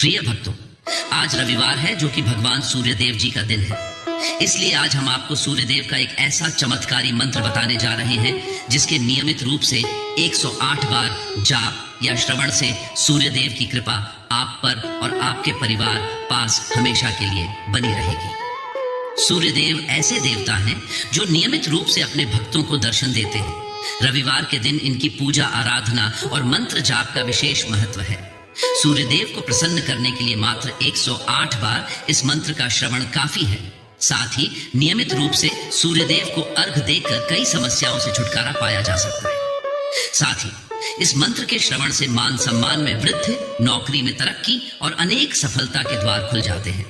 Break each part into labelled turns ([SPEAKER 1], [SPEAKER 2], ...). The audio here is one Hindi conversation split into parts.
[SPEAKER 1] प्रिय भक्तों, आज रविवार है जो कि भगवान सूर्यदेव जी का दिन है। इसलिए आज हम आपको सूर्यदेव का एक ऐसा चमत्कारी मंत्र बताने जा रहे हैं जिसके नियमित रूप से 108 बार जाप या श्रवण से सूर्यदेव की कृपा आप पर और आपके परिवार पास हमेशा के लिए बनी रहेगी। सूर्यदेव ऐसे देवता हैं जो नियमित रूप से अपने भक्तों को दर्शन देते हैं। रविवार के दिन इनकी पूजा आराधना और मंत्र जाप का विशेष महत्व है। सूर्यदेव को प्रसन्न करने के लिए मात्र 108 बार इस मंत्र का श्रवण काफी है। साथ ही नियमित रूप से सूर्यदेव को अर्घ देकर कई समस्याओं से छुटकारा पाया जा सकता है। साथ ही इस मंत्र के श्रवण से मान सम्मान में वृद्धि, नौकरी में तरक्की और अनेक सफलता के द्वार खुल जाते हैं।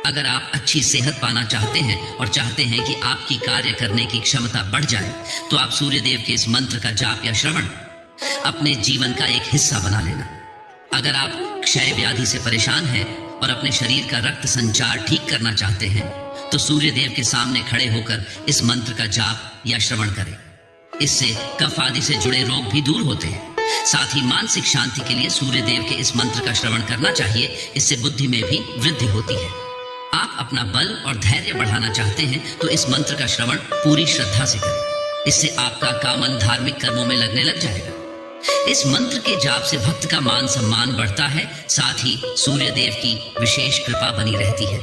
[SPEAKER 1] अगर आप अच्छी सेहत पाना चाहते हैं और चाहते हैं कि आपकी कार्य करने की क्षमता बढ़ जाए, तो आप सूर्यदेव के इस मंत्र का जाप या श्रवण अपने जीवन का एक हिस्सा बना लेना। अगर आप क्षय व्याधि से परेशान हैं और अपने शरीर का रक्त संचार ठीक करना चाहते हैं, तो सूर्यदेव के सामने खड़े होकर इस मंत्र का जाप या श्रवण करें। इससे कफ आदि से जुड़े रोग भी दूर होते हैं। साथ ही मानसिक शांति के लिए सूर्यदेव के इस मंत्र का श्रवण करना चाहिए। इससे बुद्धि में भी वृद्धि होती है। आप अपना बल और धैर्य बढ़ाना चाहते हैं तो इस मंत्र का श्रवण पूरी श्रद्धा से करें। इससे आपका कामन धार्मिक कर्मों में लगने लग जाएगा। इस मंत्र के जाप से भक्त का मान सम्मान बढ़ता है। साथ ही सूर्यदेव की विशेष कृपा बनी रहती है।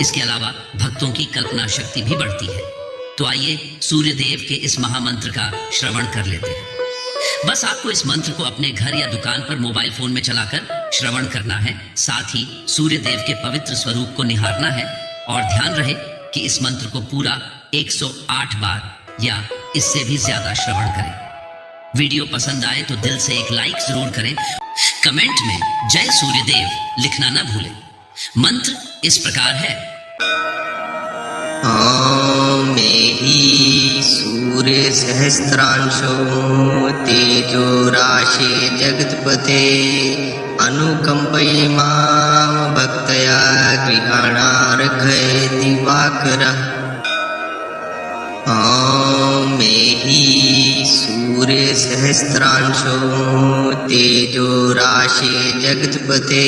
[SPEAKER 1] इसके अलावा भक्तों की कल्पना शक्ति भी बढ़ती है। तो आइए सूर्यदेव के इस महामंत्र का श्रवण कर लेते हैं। बस आपको इस मंत्र को अपने घर या दुकान पर मोबाइल फोन में चलाकर श्रवण करना है। साथ ही सूर्यदेव के पवित्र स्वरूप को निहारना है और ध्यान रहे कि इस मंत्र को पूरा 108 बार या इससे भी ज्यादा श्रवण करें। वीडियो पसंद आए तो दिल से एक लाइक जरूर करें। कमेंट में जय सूर्यदेव लिखना न भूलें। मंत्र इस प्रकार है।
[SPEAKER 2] मेहि सूर्य सहस्त्रांशो तेजो राशे जगत्पते अनुकंपयि मां भक्तया गृहाणार्घय दिवाकरः। मेहि सूर्य सहस्त्रांशो तेजो राशे जगत्पते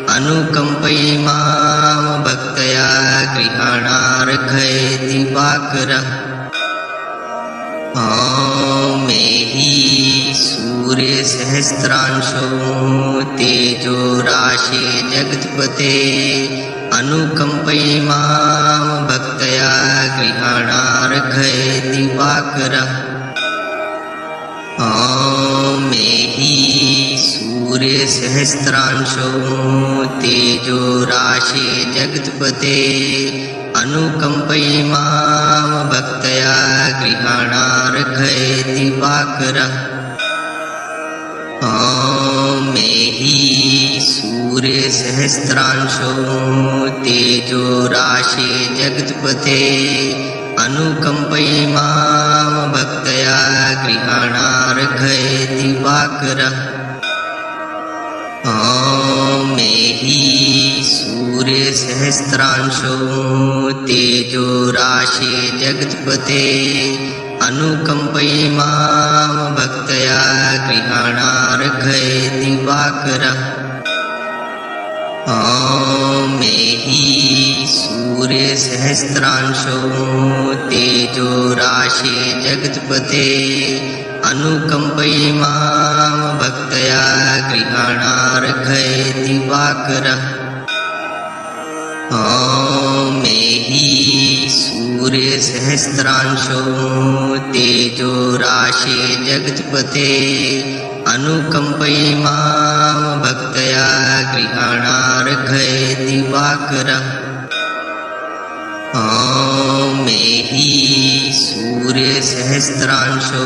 [SPEAKER 2] अनुकंपयि मां भक्तया गृहाणार्घय दिवाकरः। मेहि सूर्य सहस्त्रांशो तेजो राशे जगत्पते अनुकंपयि मां भक्तया गृहाणार्घय दिवाकरः। मेहि सूर्य सहस्त्रांशो तेजो राशे जगत्पते अनुकंपयि मां भक्तया गृहाणार्घय दिवाकरः। मेहि सूर्य सहस्त्रांशो तेजो राशे जगत्पते अनुकंपयि मां भक्तया गृहाणार्घय दिवाकरः। मेहि सूर्य सहस्त्रांशो तेजो राशे जगत्पते अनुकंपयि मां भक्तया गृहाणार्घय दिवाकरः। मेहि सूर्य सहस्त्रांशो तेजो राशे जगत्पते अनुकंपयि मां भक्तया गृहाणार्घय दिवाकरः। मेहि सूर्य सहस्त्रांशो तेजो राशे जगत्पते अनुकंपयि मां भक्तया गृहाणार्घय दिवाकरः। मेहि सूर्य सहस्त्रांशो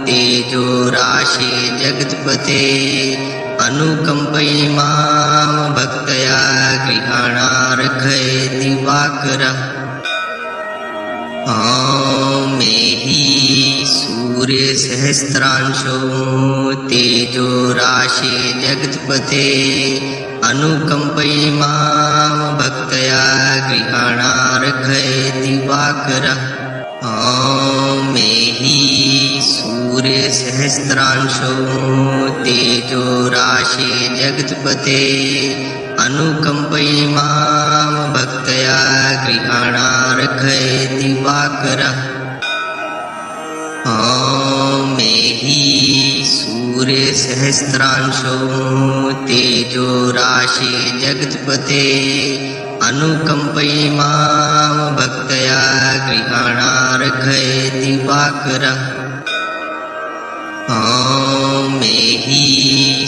[SPEAKER 2] तेजो राशे जगत्पते अनुकंपयि मां भक्तया गृहाणार्घय दिवाकरः। मेहि सूर्य सहस्त्रांशो तेजो राशे जगत्पते अनुकंपयि मां भक्तया गृहाणार्घय दिवाकरः। मेहि सूर्य सूर्यसहस्रांशो तेजो राशे जगत्पते अनुकंपयि मां भक्तया गृहाणार्घय दिवाकरः। ॐ मेहि सूर्यसहस्रांशो तेजो राशे जगत्पते अनुकंपयि मां भक्तया गृहाणार्घय दिवाकरः। ॐ मेहि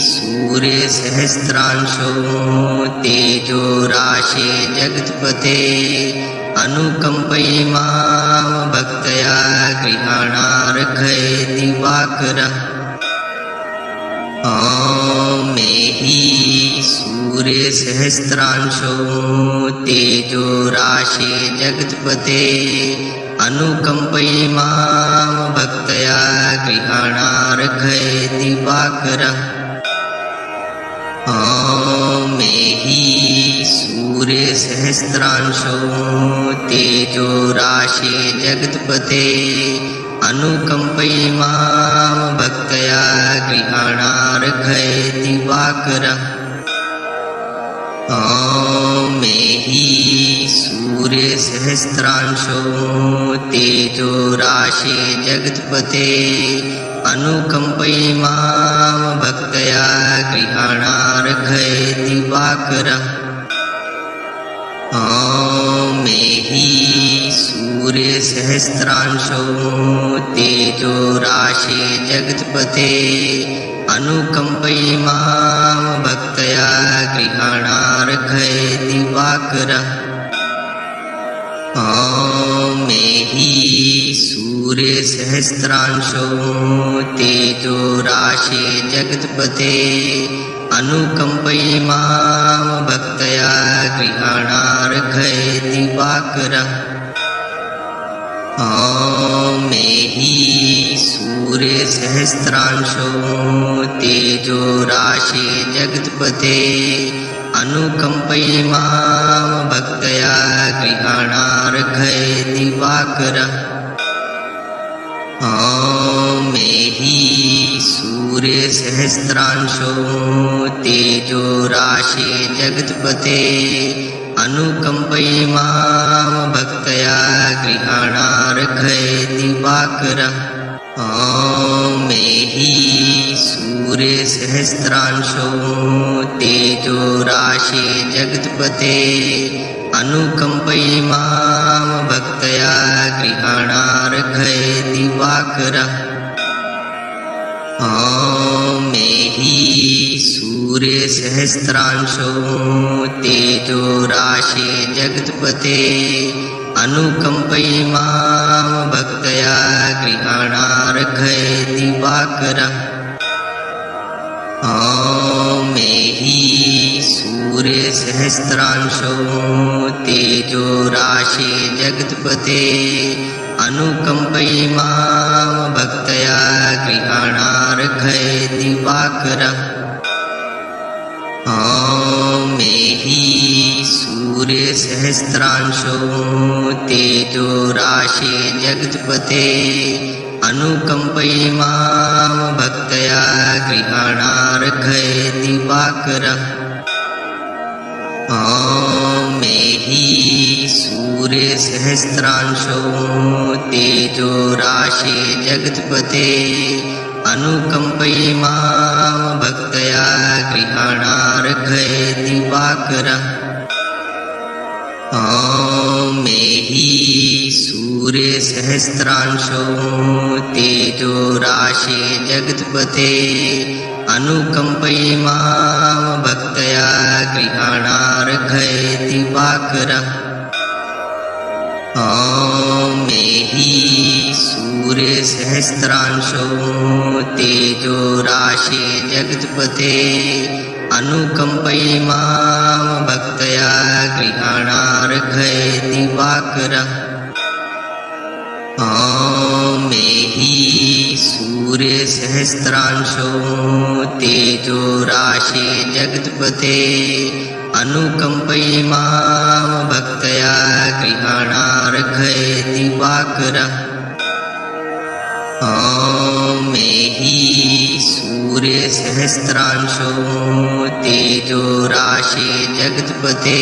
[SPEAKER 2] सूर्यसहस्रांशो तेजो राशे जगत्पते अनुकंपयि मां भक्तया गृहाणार्घय दिवाकरः। ॐ मेहि सूर्यसहस्रांशो तेजो राशे जगत्पते अनुकंपयि मां भक्तया गृहाणार्घय दिवाकरः। ॐ मेहि सूर्यसहस्रांशो तेजो राशे जगत्पते अनुकंपयि मां भक्तया गृहाणार्घय दिवाकरः। ॐ मेहि सूर्यसहस्रांशो तेजो राशे जगत्पते अनुकंपयि मां भक्तया गृहाणार्घय दिवाकरः। ॐ मेहि सूर्यसहस्रांशो तेजो राशे जगत्पते अनुकंपयि मां भक्तया गृहाणार्घय दिवाकरः। ॐ मेहि सूर्यसहस्रांशो तेजो राशे जगत्पते अनुकंपयि मां भक्तया गृहाणार्घय दिवाकरः। ॐ मेहि सूर्यसहस्रांशो तेजो राशे जगत्पते अनुकंपयि मां भक्तया गृहाणार्घय दिवाकरः। ॐ मेहि सूर्यसहस्रांशो तेजो राशे जगत्पते अनुकंपयि मां भक्तया गृहाणार्घय दिवाकरः। ॐ मेहि सूर्यसहस्रांशो तेजो राशे जगत्पते अनुकंपयि मां भक्तया गृहाणार्घय दिवाकरः। ॐ मेहि सूर्यसहस्रांशो तेजो राशे जगत्पते अनुकंपयि मां भक्तया गृहाणार्घय दिवाकरः। ॐ मेहि सूर्यसहस्रांशो तेजो राशे जगत्पते अनुकंपयि मां भक्तया गृहाणार्घय दिवाकरः। ॐ मेहि सूर्यसहस्रांशो तेजो राशे जगत्पते अनुकंपयि मां भक्तया गृहाणार्घय दिवाकरः। ॐ मेहि सूर्यसहस्रांशो तेजो राशे जगत्पते अनुकंपयि मां भक्तया गृहाणार्घय दिवाकरः। ॐ मेहि सूर्यसहस्रांशो तेजो राशे जगत्पते अनुकंपयि मां भक्तया गृहाणार्घय दिवाकरः। ॐ मेहि सूर्यसहस्रांशो तेजो राशे जगत्पते अनुकंपयि मां भक्तया गृहाणार्घय दिवाकरः। ॐ मेहि सूर्यसहस्रांशो तेजो राशे जगत्पते अनुकंपयि मां भक्तया गृहाणार्घय दिवाकरः। ॐ मेहि सूर्यसहस्रांशो तेजो राशे जगत्पते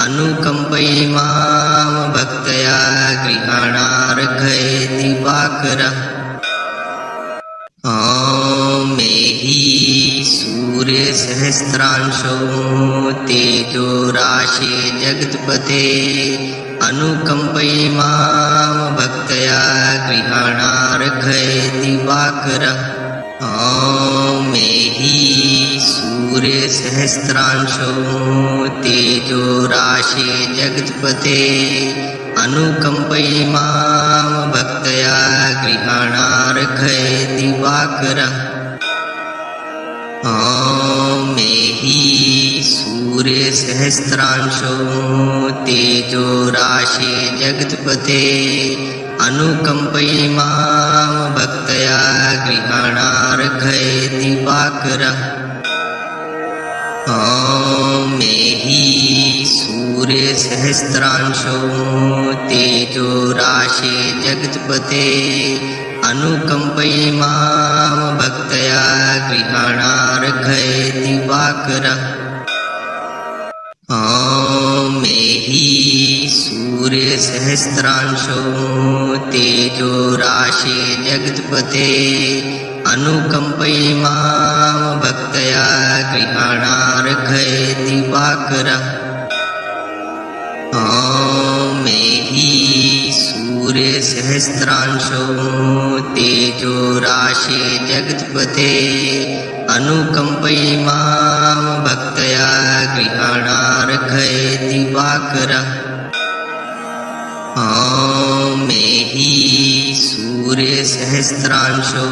[SPEAKER 2] अनुकम्पयि मां भक्तया गृहाणार्घय दिवाकरः ॐ मेहि सूर्यसहस्रांशो तेजो राशे जगत्पते अनुकम्पयि मां भक्तया गृहाणार्घय दिवाकरः ॐ मेहि सूर्यसहस्रांशो तेजो राशे जगत्पते अनुकम्पयि मां भक्तया गृहाणार्घय दिवाकरः ॐ मेहि सूर्यसहस्रांशो तेजो राशे जगत्पते अनुकम्पयि मां भक्तया गृहाणार्घय दिवाकरः ॐ मेहि सूर्यसहस्रांशो तेजो राशे जगत्पते अनुकम्पयि मां भक्तया गृहाणार्घय दिवाकरः ॐ मेहि सूर्यसहस्रांशो तेजो राशे जगत्पते अनुकम्पयि मां भक्तया गृहाणार्घय दिवाकरः ॐ मेहि सूर्यसहस्रांशो तेजो राशे जगत्पते अनुकम्पयि मां भक्तया गृहाणार्घय दिवाकरः ॐ मेहि सूर्यसहस्रांशो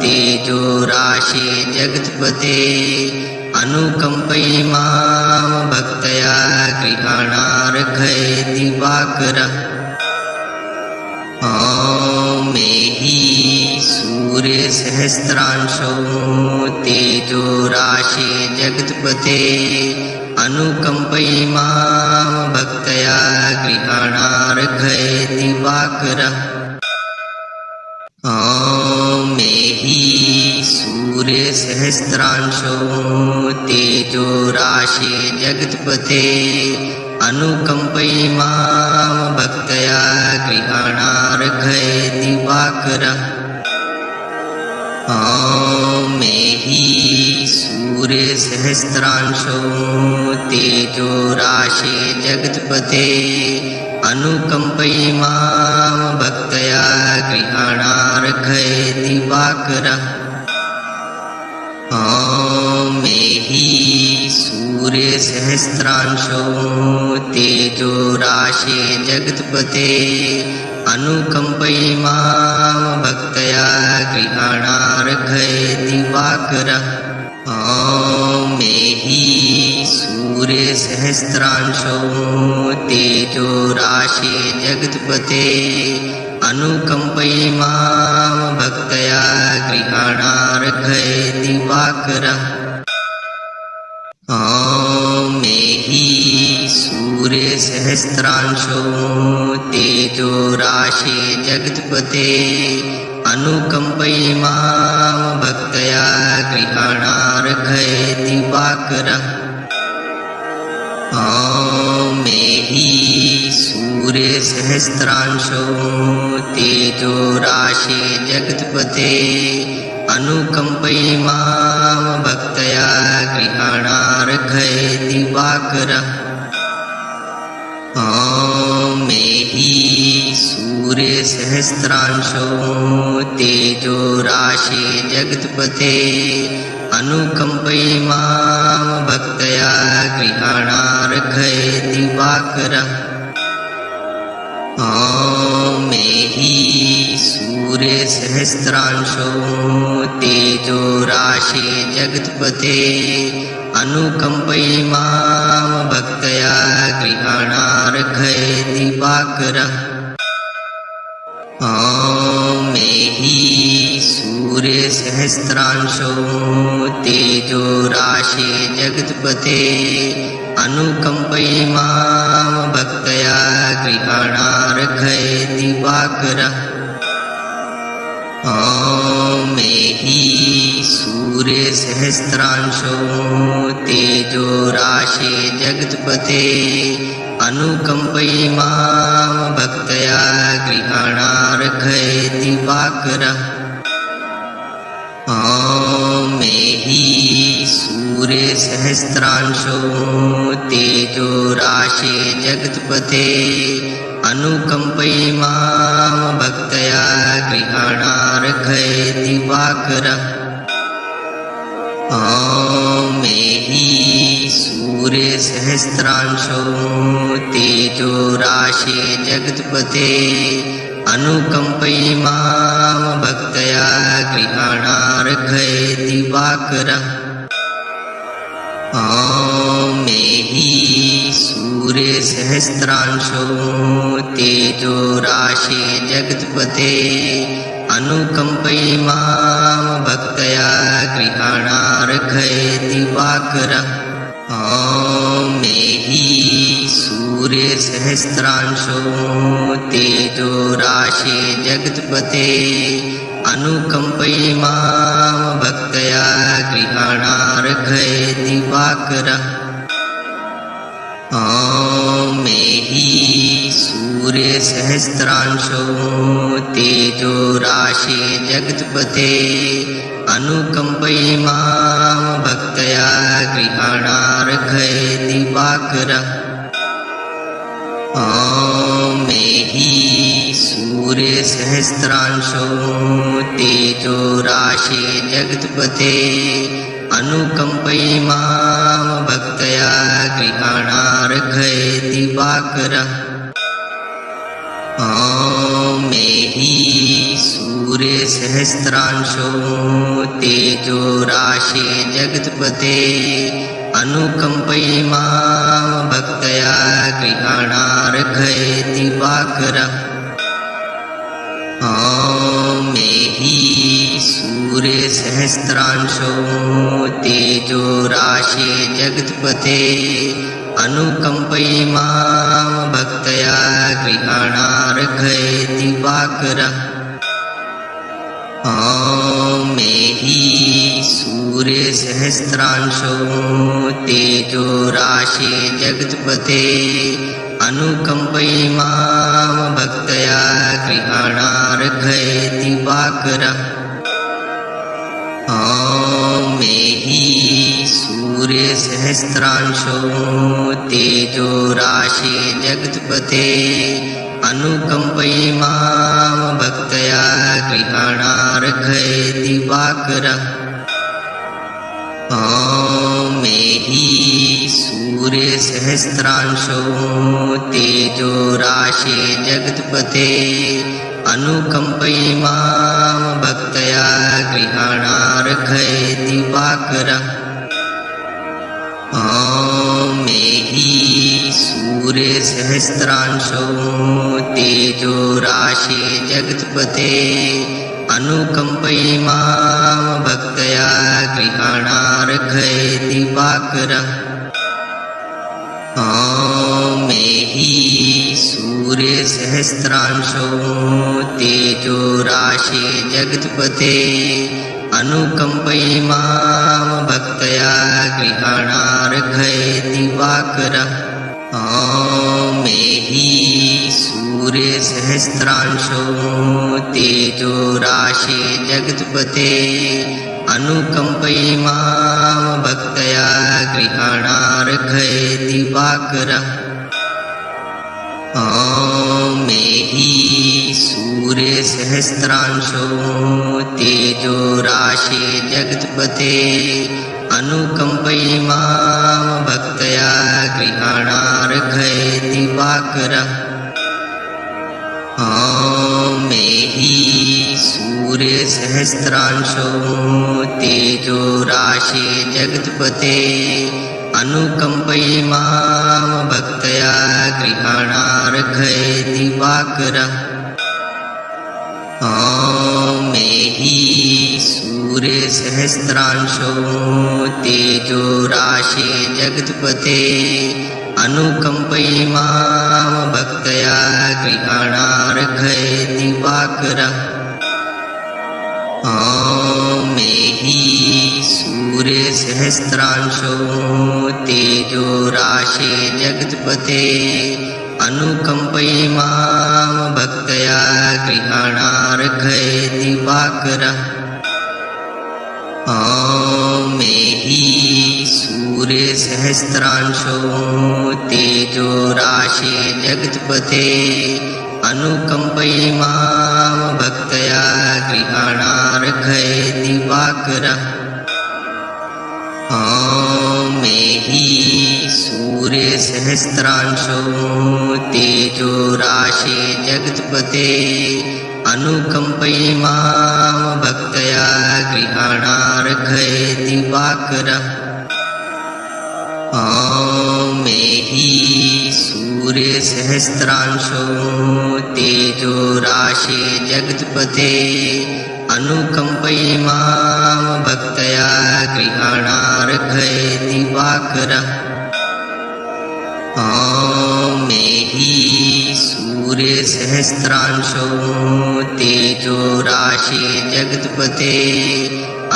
[SPEAKER 2] तेजो राशे जगत्पते अनुकम्पयि मां भक्तया गृहाणार्घय दिवाकरः ॐ मेहि सूर्यसहस्रांशो तेजो राशे जगत्पते अनुकम्पयि मां भक्तया गृहाणार्घय दिवाकरः ॐ मेहि सूर्यसहस्रांशो तेजो राशे जगत्पते अनुकम्पयि मां भक्तया गृहाणार्घय दिवाकरः ॐ मेहि सूर्यसहस्रांशो तेजो राशे जगत्पते अनुकम्पयि मां भक्तया गृहाणार्घय दिवाकरः ॐ मेहि सूर्यसहस्रांशो तेजो राशे जगत्पते अनुकम्पयि मां भक्तया गृहाणार्घय दिवाकरः ॐ मेहि सूर्यसहस्रांशो तेजो राशे जगत्पते अनुकम्पयि मां भक्तया गृहाणार्घय दिवाकरः ॐ मेहि सूर्यसहस्रांशो तेजो राशे जगत्पते अनुकम्पयि मां भक्तया गृहाणार्घय दिवाकरः ॐ मेहि सूर्यसहस्रांशो तेजो राशे जगत्पते अनुकम्पयि मां भक्तया गृहाणार्घय दिवाकरः ॐ मेहि सूर्यसहस्रांशो तेजो राशे जगत्पते अनुकम्पयि मां भक्तया गृहाणार्घय दिवाकरः ॐ मेहि सूर्यसहस्रांशो तेजो राशे जगत्पते अनुकम्पयि मां भक्तया गृहाणार्घय दिवाकरः ॐ मेहि सूर्यसहस्रांशो तेजो राशे जगत्पते अनुकम्पयि मां भक्तया गृहाणार्घय दिवाकरः ॐ मेहि सूर्यसहस्रांशो तेजो राशे जगत्पते अनुकम्पयि मां भक्तया गृहाणार्घय दिवाकरः ॐ मेहि सूर्यसहस्रांशो तेजो राशे जगत्पते अनुकम्पयि मां भक्तया गृहाणार्घय दिवाकरः ॐ मेहि सूर्यसहस्रांशो तेजो राशे जगत्पते अनुकम्पयि मां भक्तया गृहाणार्घय दिवाकरः ॐ मेहि सूर्यसहस्रांशो तेजो राशे जगत्पते अनुकम्पयि मां भक्तया गृहाणार्घय दिवाकरः ॐ मेहि सूर्यसहस्रांशो तेजो राशे जगत्पते अनुकम्पयि मां भक्तया गृहाणार्घय दिवाकरः ॐ मेहि सूर्यसहस्रांशो तेजो राशे जगत्पते अनुकम्पयि मां भक्तया गृहाणार्घय दिवाकरः ॐ मेहि सूर्यसहस्रांशो तेजो राशे जगत्पते अनुकम्पयि मां भक्तया गृहाणार्घय दिवाकरः ॐ मेहि सूर्यसहस्रांशो तेजो राशे जगत्पते अनुकम्पयि मां भक्तया गृहाणार्घय दिवाकरः ॐ मेहि सूर्यसहस्रांशो तेजो राशे जगत्पते अनुकम्पयि मां भक्तया गृहाणार्घय दिवाकरः ॐ मेहि सूर्यसहस्रांशो तेजो राशे जगत्पते अनुकम्पयि मां भक्तया गृहाणार्घय दिवाकरः ॐ मेहि सूर्यसहस्रांशो तेजो राशे जगत्पते अनुकम्पयि मां भक्तया गृहाणार्घय दिवाकरः ॐ मेहि सूर्यसहस्रांशो तेजो राशे जगत्पते अनुकम्पयि मां भक्तया गृहाणार्घय दिवाकरः ॐ मेहि सूर्यसहस्रांशो तेजो राशे जगत्पते अनुकम्पयि मां भक्तया गृहाणार्घय दिवाकरः ॐ मेहि सूर्यसहस्रांशो तेजो राशे जगत्पते अनुकम्पयि मां भक्तया गृहाणार्घय दिवाकरः ॐ मेहि सूर्यसहस्रांशो तेजो राशे जगत्पते अनुकम्पयि मां भक्तया गृहाणार्घय दिवाकरः ॐ मेहि सूर्यसहस्रांशो तेजो राशे जगत्पते अनुकम्पयि मां भक्तया गृहाणार्घय दिवाकरः ॐ मेहि सूर्यसहस्रांशो तेजो राशे जगत्पते अनुकम्पयि मां भक्तया गृहाणार्घय दिवाकरः ॐ मेहि सूर्यसहस्रांशो तेजो राशे जगत्पते अनुकम्पयि मां भक्तया गृहाणार्घय दिवाकरः ॐ मेहि सूर्यसहस्रांशो तेजो राशे जगत्पते अनुकम्पयि मां भक्तया गृहाणार्घ्य दिवाकरः ॐ मेहि सूर्यसहस्रांशो तेजो राशे जगत्पते अनुकम्पयि मां भक्तया गृहाणार्घ्य दिवाकरः ॐ मेहि सूर्यसहस्रांशो तेजो राशे जगत्पते अनुकम्पयि मां भक्तया गृहाणार्घ्य दिवाकरः ॐ मेहि सूर्यसहस्रांशो तेजो राशे जगत्पते अनुकम्पयि मां भक्तया गृहाणार्घ्य दिवाकरः ॐ मेहि सूर्यसहस्रांशो तेजो राशे जगत्पते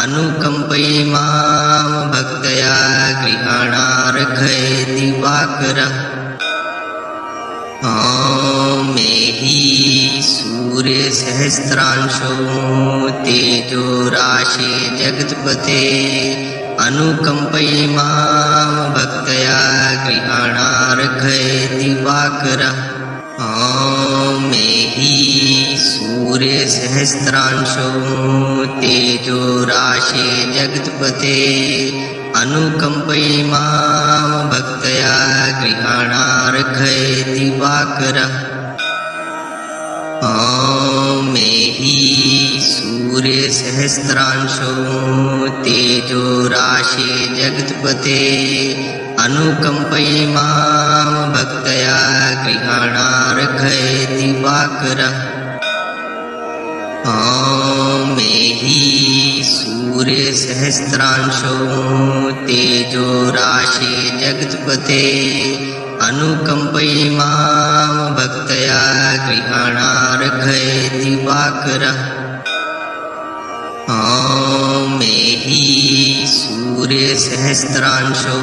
[SPEAKER 2] अनुकम्पयि मां भक्तया गृहाणार्घ्य दिवाकरः ॐ मेहि सूर्यसहस्रांशो तेजो राशे जगत्पते अनुकम्पयि मां भक्तया गृहाणार्घ्य दिवाकरः ॐ मेहि सूर्यसहस्रांशो तेजो राशे जगत्पते अनुकम्पयि मां भक्तया गृहाणार्घ्य दिवाकरः ॐ मेहि सूर्यसहस्रांशो तेजो राशे जगत्पते अनुकम्पयि मां भक्तया गृहाणार्घ्य दिवाकरः ॐ मेहि सूर्यसहस्रांशो तेजो राशे जगत्पते अनुकम्पयि मां भक्तया गृहाणार्घ्य दिवाकरः ॐ मेहि सूर्यसहस्रांशो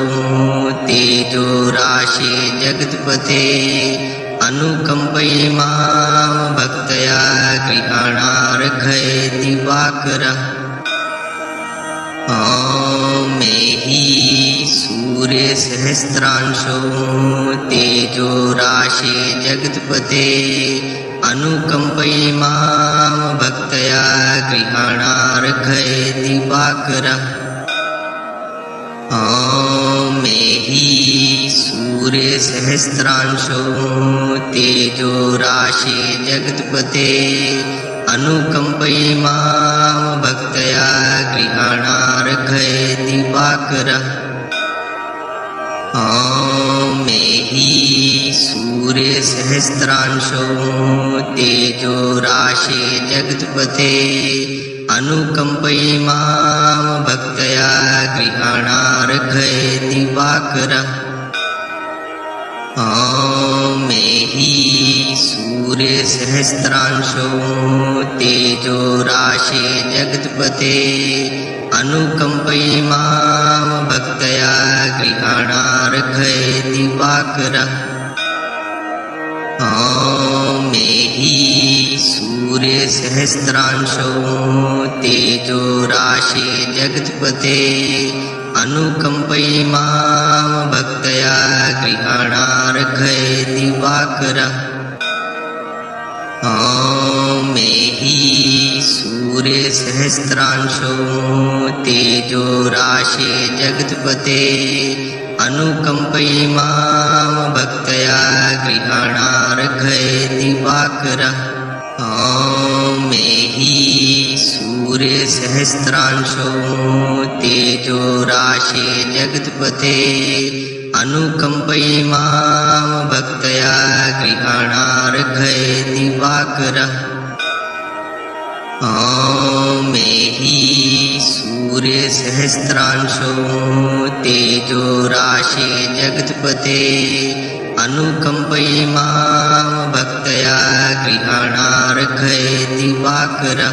[SPEAKER 2] तेजो राशे जगत्पते अनुकम्पयि मां भक्तया गृहाणार्घ्य दिवाकरः ॐ मेहि सूर्यसहस्रांशो तेजो राशे जगत्पते अनुकम्पयि मां भक्तया गृहाणार्घ्य दिवाकरः ॐ मेहि सूर्यसहस्रांशो तेजो राशे जगत्पते अनुकम्पयि मां भक्तया गृहाणार्घ्य दिवाकरः ॐ मेहि सूर्यसहस्रांशो तेजो राशे जगत्पते अनुकम्पयि मां भक्तया गृहाणार्घ्य दिवाकरः ॐ मेहि सूर्यसहस्रांशो तेजो राशे जगत्पते अनुकम्पयि मां भक्तया गृहाणार्घ्य दिवाकरः ॐ मेहि सूर्यसहस्रांशो तेजो राशे जगत्पते अनुकम्पयि मां भक्तया गृहाणार्घ्य दिवाकरः ॐ मेहि सूर्यसहस्रांशो तेजो राशे जगत्पते अनुकम्पयि मां भक्तया गृहाणार्घ्य दिवाकरः ॐ मेहि सूर्यसहस्रांशो तेजो राशे जगत्पते अनुकम्पयि मां भक्तया गृहाणार्घ्य दिवाकरः ॐ मेहि सूर्यसहस्रांशो तेजो राशे जगत्पते अनुकम्पयि मां भक्तया गृहाणार्घ्य दिवाकरः ॐ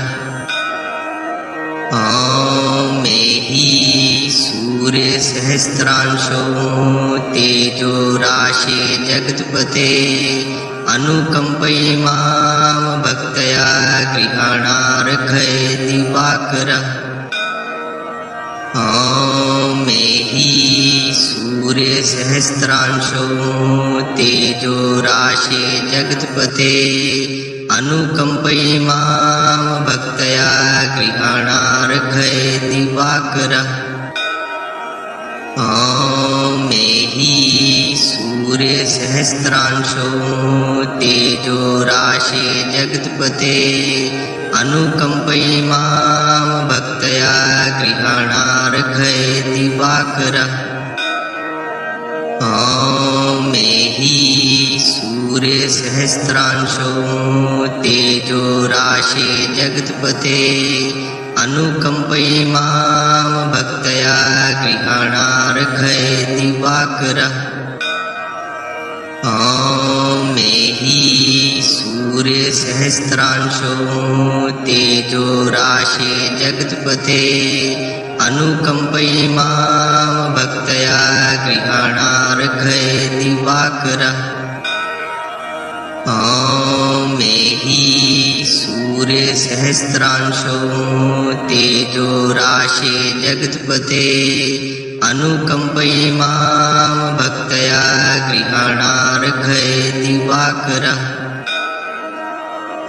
[SPEAKER 2] ॐ मेहि सूर्य सहस्रांशो तेजो राशे जगत्पते अनुकंपयि मां भक्तया गृहाणार्घय दिवाकरः ॐ मेहि सूर्य सहस्रांशो तेजो राशे जगत्पते अनुकंपयि मां भक्तया गृहाणार्घय दिवाकरः ॐ मेहि सूर्य सहस्रांशो तेजो राशे जगत्पते अनुकंपयि मां भक्तया गृहाणार्घय दिवाकरः ॐ मेहि सूर्य सहस्रांशो तेजो राशे जगत्पते अनुकंपयि मां भक्तया गृहाणार्घय दिवाकरः ॐ मेहि सूर्य सहस्रांशो तेजो राशे जगत्पते अनुकंपयि मां भक्तया गृहाणार्घय दिवाकरः ॐ मेहि सूर्य सहस्रांशो तेजो राशे जगत्पते अनुकंपयि मां भक्तया गृहाणार्घय दिवाकरः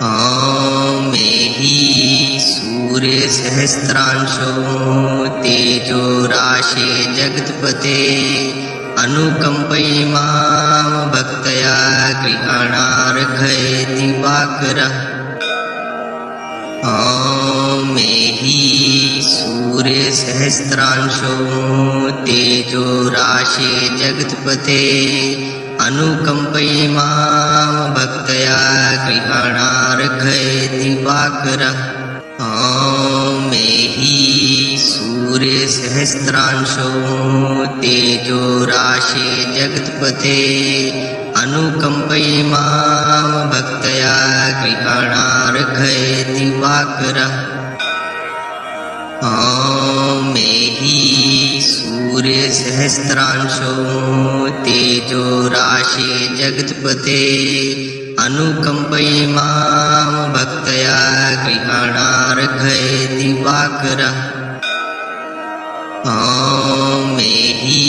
[SPEAKER 2] ॐ मेहि सूर्य सहस्रांशो तेजो राशे जगत्पते अनुकंपयि मां भक्तया गृहाणार्घय दिवाकरः ॐ मेहि सूर्य सहस्रांशो तेजो राशे जगत्पते अनुकंपयि मां भक्तया गृहाणार्घय दिवाकरः ॐ मेहि सूर्य सहस्रांशो तेजो राशे जगत्पते अनुकंपयि मां भक्तया गृहाणार्घय दिवाकरः ॐ मेहि सूर्य सहस्रांशो तेजो राशे जगत्पते अनुकंपयि मां भक्तया गृहाणार्घय दिवाकरः ॐ मेहि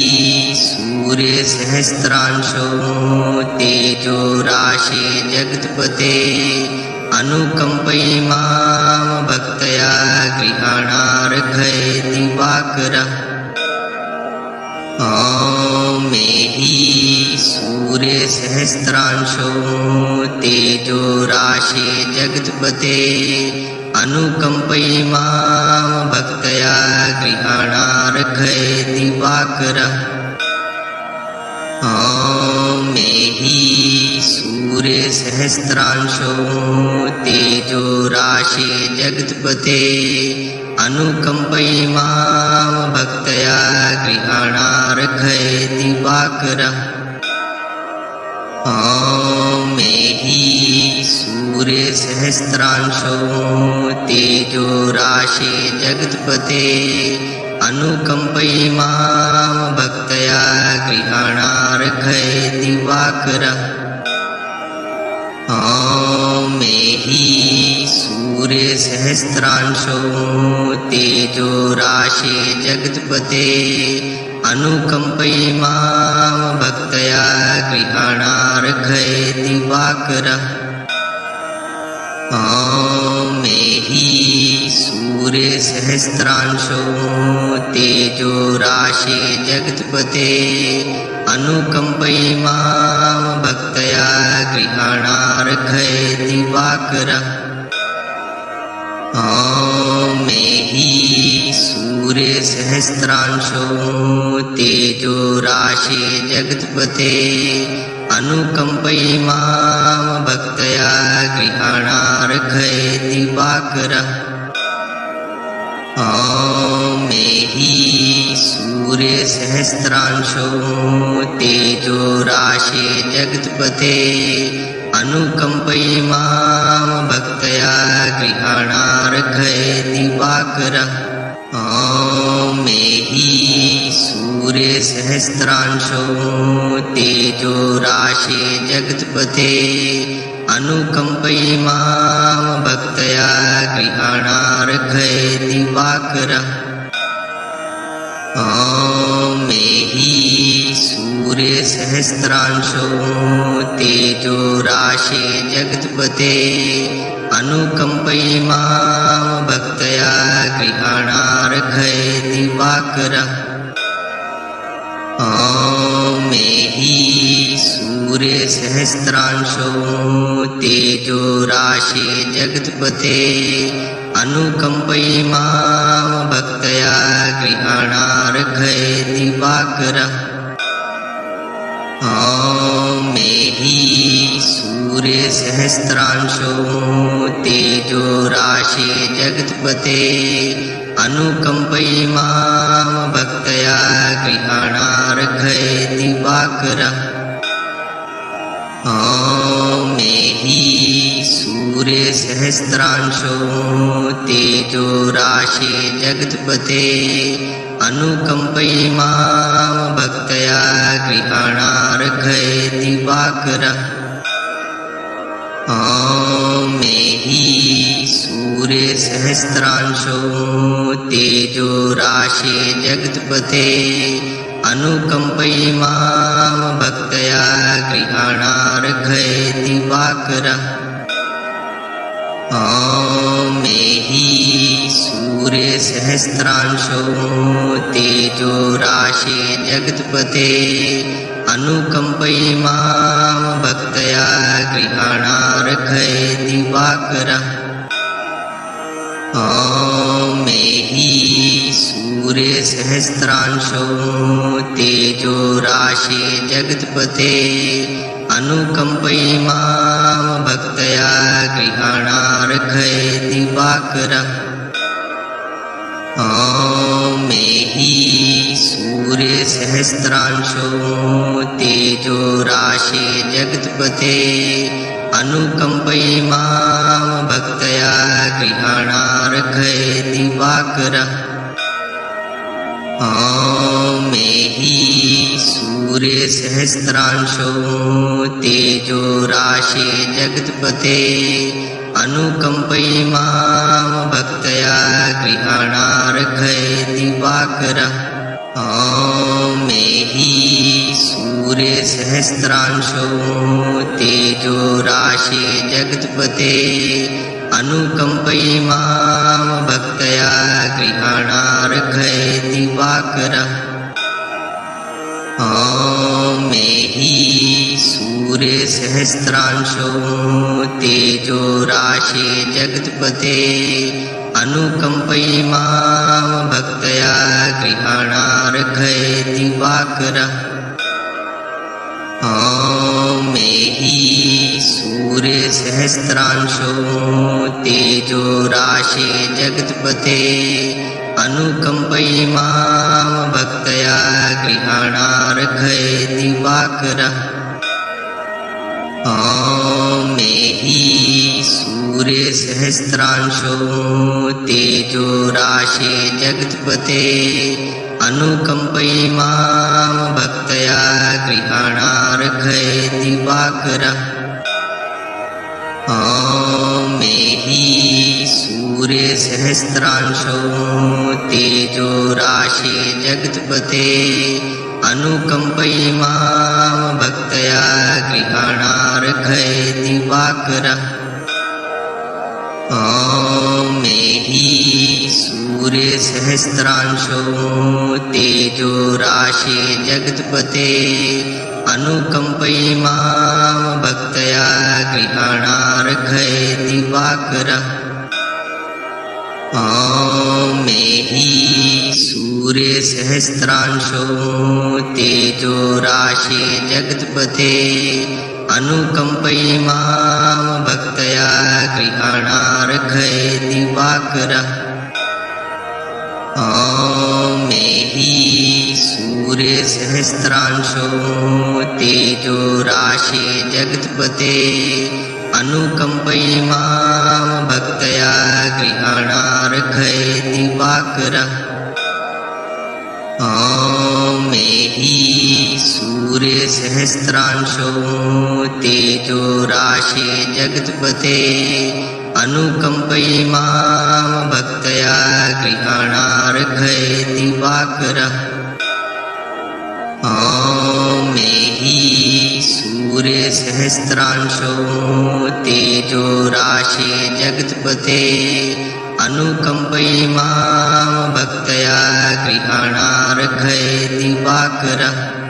[SPEAKER 2] सूर्य सहस्रांशो तेजो राशे जगत्पते अनुकंपयि मां भक्तया गृहाणार्घय दिवाकरः ॐ मेहि सूर्य सहस्रांशो तेजो राशे जगत्पते अनुकंपयि मां भक्तया गृहाणार्घय दिवाकरः ॐ मेहि सूर्य सहस्रांशो तेजो राशे जगत्पते अनुकंपयि मां भक्तया गृहाणार्घय दिवाकरः ॐ मेहि सूर्य सहस्रांशो तेजो राशे जगत्पते अनुकंपयि मां भक्तया गृहाणार्घय दिवाकरः ॐ मेहि सूर्य सहस्रांशो तेजो राशे जगत्पते अनुकंपयि मां भक्तया गृहाणार्घय दिवाकरः ॐ मेहि सूर्य सहस्रांशो तेजो राशे जगत्पते अनुकंपयि मां भक्तया गृहाणार्घय दिवाकरः ॐ मेहि सूर्य सहस्रांशो तेजो राशे जगत्पते अनुकंपयि मां भक्तया गृहाणार्घय दिवाकरः ॐ मेहि सूर्य सहस्रांशो तेजो राशे जगत्पते अनुकम्पयि मां भक्तया गृहाणार्घय दिवाकरः ॐ मेहि सूर्य सहस्रांशो तेजो राशे जगत्पते अनुकम्पयि मां भक्तया गृहाणार्घय दिवाकरः ॐ मेहि सूर्य सहस्रांशो तेजो राशे जगत्पते अनुकम्पयि मां भक्तया गृहाणार्घय दिवाकरः ॐ मेहि सूर्य सहस्रांशो तेजो राशे जगत्पते अनुकम्पयि मां भक्तया गृहाणार्घय दिवाकरः ॐ मेहि सूर्य सहस्रांशो तेजो राशे जगत्पते अनुकम्पयि मां भक्तया गृहाणार्घय दिवाकरः ॐ मेहि सूर्य सहस्रांशो तेजो राशे जगत्पते अनुकम्पयि मां भक्तया गृहाणार्घय दिवाकरः ॐ मेहि सूर्य सहस्रांशो तेजो राशे जगत्पते अनुकम्पयि मां भक्तया गृहाणार्घय दिवाकरः ॐ मेहि सूर्य सहस्रांशो तेजो राशे जगत्पते अनुकम्पयि मां भक्तया गृहाणार्घय दिवाकरः ॐ मेहि सूर्य सहस्रांशो तेजो राशे जगत्पते अनुकम्पयि मां भक्तया गृहाणार्घय दिवाकरः ॐ मेहि सूर्य सहस्रांशो तेजो राशे जगत्पते अनुकम्पयि मां भक्तया गृहाणार्घय दिवाकरः ॐ मेहि सूर्य सहस्रांशो तेजो राशे जगत्पते अनुकम्पयि मां भक्तया गृहाणार्घय दिवाकरः ॐ मेहि सूर्य सहस्रांशो तेजो राशे जगत्पते अनुकम्पयि मां भक्तया गृहाणार्घय दिवाकरः ॐ मेहि सूर्य सहस्रांशो तेजो राशे जगत्पते अनुकम्पयि मां भक्तया गृहाणार्घय दिवाकरः ॐ मेहि सूर्य सहस्रांशो तेजो राशे जगत्पते अनुकम्पयि मां भक्तया गृहाणार्घय दिवाकरः ॐ मेहि सूर्य सहस्रांशो तेजो राशे जगत्पते अनुकम्पयि मां भक्तया गृहाणार्घय दिवाकरः ॐ मेहि सूर्य सहस्रांशो तेजो राशे जगत्पते अनुकम्पयि मां भक्तया गृहाणार्घय दिवाकरः ॐ मेहि सूर्य सहस्रांशो तेजो राशे जगत्पते अनुकम्पयि मां भक्तया गृहाणार्घय दिवाकरः ॐ मेहि सूर्य सहस्रांशो तेजो राशे जगत्पते अनुकम्पयि मां भक्तया गृहाणार्घय दिवाकरः ॐ मेहि सूर्य सहस्रांशो तेजो राशे जगत्पते अनुकंपयि मां भक्तया गृहाणार्घय दिवाकरः ॐ मेहि सूर्य सहस्रांशो तेजो राशे जगत्पते अनुकंपयि मां भक्तया गृहाणार्घय दिवाकरः ॐ मेहि सूर्य सहस्रांशो तेजो राशे जगत्पते अनुकंपयि मां भक्तया गृहाणार्घय दिवाकरः